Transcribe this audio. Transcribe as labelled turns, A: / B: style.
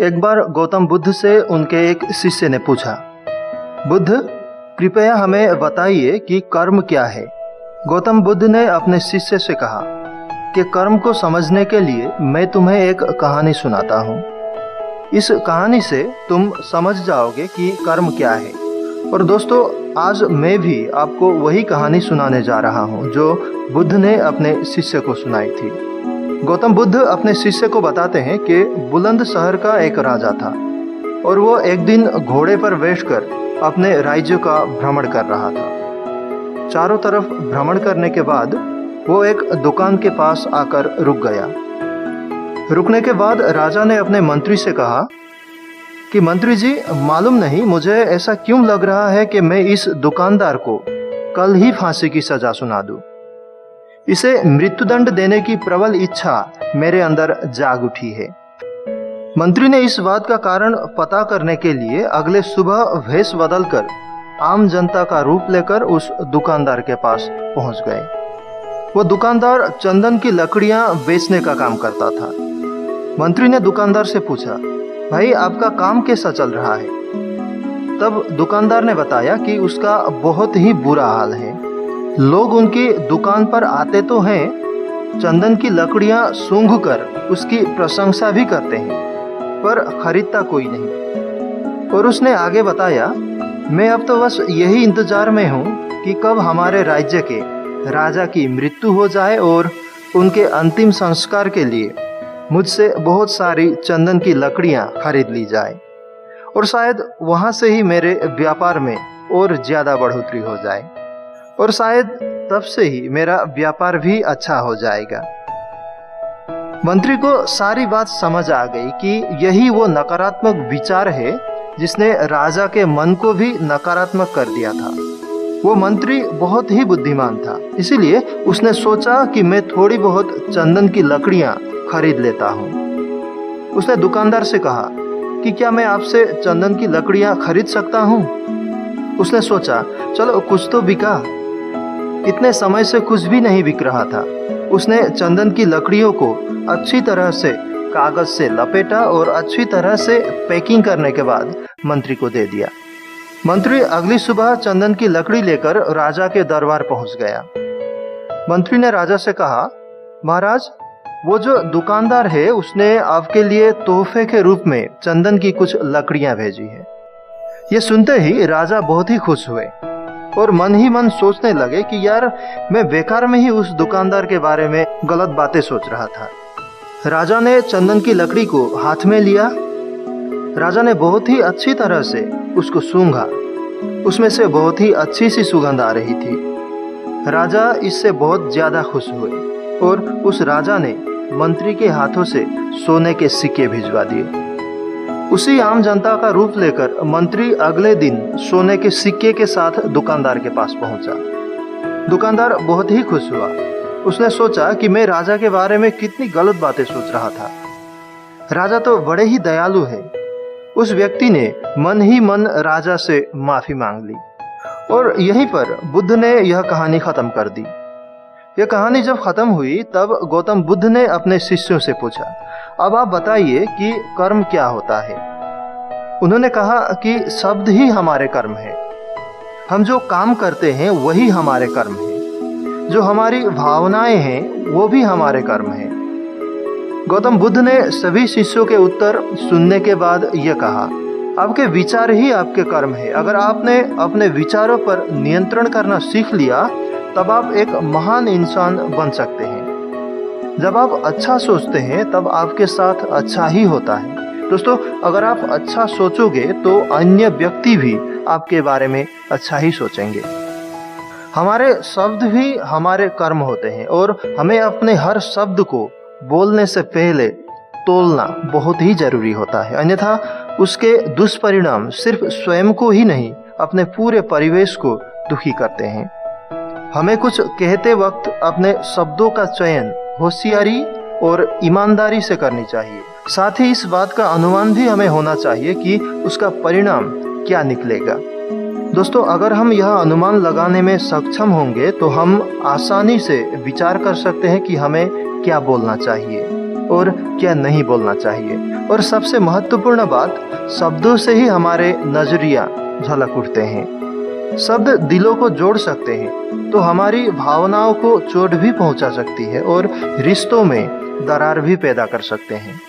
A: एक बार गौतम बुद्ध से उनके एक शिष्य ने पूछा, बुद्ध कृपया हमें बताइए कि कर्म क्या है। गौतम बुद्ध ने अपने शिष्य से कहा कि कर्म को समझने के लिए मैं तुम्हें एक कहानी सुनाता हूँ। इस कहानी से तुम समझ जाओगे कि कर्म क्या है। और दोस्तों, आज मैं भी आपको वही कहानी सुनाने जा रहा हूँ जो बुद्ध ने अपने शिष्य को सुनाई थी। गौतम बुद्ध अपने शिष्य को बताते हैं कि बुलंद शहर का एक राजा था और वो एक दिन घोड़े पर बैठकर अपने राज्य का भ्रमण कर रहा था। चारों तरफ भ्रमण करने के बाद वो एक दुकान के पास आकर रुक गया। रुकने के बाद राजा ने अपने मंत्री से कहा कि मंत्री जी, मालूम नहीं मुझे ऐसा क्यों लग रहा है कि मैं इस दुकानदार को कल ही फांसी की सजा सुना दूं। इसे मृत्युदंड देने की प्रबल इच्छा मेरे अंदर जाग उठी है। मंत्री ने इस बात का कारण पता करने के लिए अगले सुबह वेश बदलकर आम जनता का रूप लेकर उस दुकानदार के पास पहुंच गए। वो दुकानदार चंदन की लकड़ियां बेचने का काम करता था। मंत्री ने दुकानदार से पूछा, भाई आपका काम कैसा चल रहा है? तब दुकानदार ने बताया कि उसका बहुत ही बुरा हाल है। लोग उनकी दुकान पर आते तो हैं, चंदन की लकड़ियां सूंघकर उसकी प्रशंसा भी करते हैं, पर खरीदता कोई नहीं। और उसने आगे बताया, मैं अब तो बस यही इंतजार में हूँ कि कब हमारे राज्य के राजा की मृत्यु हो जाए और उनके अंतिम संस्कार के लिए मुझसे बहुत सारी चंदन की लकड़ियां खरीद ली जाए और शायद वहां से ही मेरे व्यापार में और ज्यादा बढ़ोतरी हो जाए और शायद तब से ही मेरा व्यापार भी अच्छा हो जाएगा। मंत्री को सारी बात समझ आ गई कि यही वो नकारात्मक विचार है जिसने राजा के मन को भी नकारात्मक कर दिया था। वो मंत्री बहुत ही बुद्धिमान था, इसीलिए उसने सोचा कि मैं थोड़ी बहुत चंदन की लकड़ियां खरीद लेता हूँ। उसने दुकानदार से कहा कि क्या मैं आपसे चंदन की लकड़ियां खरीद सकता हूँ? उसने सोचा, चलो कुछ तो बिका। इतने समय से कुछ भी नहीं बिक रहा था। उसने चंदन की लकड़ियों को अच्छी तरह से कागज से लपेटा और अच्छी तरह से पैकिंग करने के बाद मंत्री को दे दिया। मंत्री अगली सुबह चंदन की लकड़ी लेकर राजा के दरबार पहुंच गया। मंत्री ने राजा से कहा, महाराज, वो जो दुकानदार है उसने आपके लिए तोहफे के रूप में चंदन की कुछ लकड़ियां भेजी है। ये सुनते ही राजा बहुत ही खुश हुए और मन ही मन सोचने लगे कि यार, मैं बेकार में ही उस दुकानदार के बारे में गलत बातें सोच रहा था। राजा ने चंदन की लकड़ी को हाथ में लिया। राजा ने बहुत ही अच्छी तरह से उसको सूंघा। उसमें से बहुत ही अच्छी सी सुगंध आ रही थी। राजा इससे बहुत ज्यादा खुश हुए और उस राजा ने मंत्री के हाथों से सोने के सिक्के भिजवा दिए। उसी आम जनता का रूप लेकर मंत्री अगले दिन सोने के सिक्के के साथ दुकानदार के पास पहुंचा। दुकानदार बहुत ही खुश हुआ। उसने सोचा कि मैं राजा के बारे में कितनी गलत बातें सोच रहा था। राजा तो बड़े ही दयालु है। उस व्यक्ति ने मन ही मन राजा से माफी मांग ली और यहीं पर बुद्ध ने यह कहानी खत्म कर दी। यह कहानी जब खत्म हुई तब गौतम बुद्ध ने अपने शिष्यों से पूछा, अब आप बताइए कि कर्म क्या होता है? उन्होंने कहा कि शब्द ही हमारे कर्म है। हम जो काम करते हैं वही हमारे कर्म है। जो हमारी भावनाएं हैं वो भी हमारे कर्म है। गौतम बुद्ध ने सभी शिष्यों के उत्तर सुनने के बाद यह कहा, आपके विचार ही आपके कर्म है। अगर आपने अपने विचारों पर नियंत्रण करना सीख लिया तब आप एक महान इंसान बन सकते हैं। जब आप अच्छा सोचते हैं तब आपके साथ अच्छा ही होता है। दोस्तों, अगर आप अच्छा सोचोगे तो अन्य व्यक्ति भी आपके बारे में अच्छा ही सोचेंगे। हमारे शब्द भी हमारे कर्म होते हैं और हमें अपने हर शब्द को बोलने से पहले तोलना बहुत ही जरूरी होता है, अन्यथा उसके दुष्परिणाम सिर्फ स्वयं को ही नहीं, अपने पूरे परिवेश को दुखी करते हैं। हमें कुछ कहते वक्त अपने शब्दों का चयन होशियारी और ईमानदारी से करनी चाहिए। साथ ही इस बात का अनुमान भी हमें होना चाहिए कि उसका परिणाम क्या निकलेगा। दोस्तों, अगर हम यह अनुमान लगाने में सक्षम होंगे तो हम आसानी से विचार कर सकते हैं कि हमें क्या बोलना चाहिए। और क्या नहीं बोलना चाहिए। और सबसे महत्वपूर्ण बात, शब्दों से ही हमारे नजरिया झलक उठते हैं। शब्द दिलों को जोड़ सकते हैं तो हमारी भावनाओं को चोट भी पहुंचा सकती है और रिश्तों में दरार भी पैदा कर सकते हैं।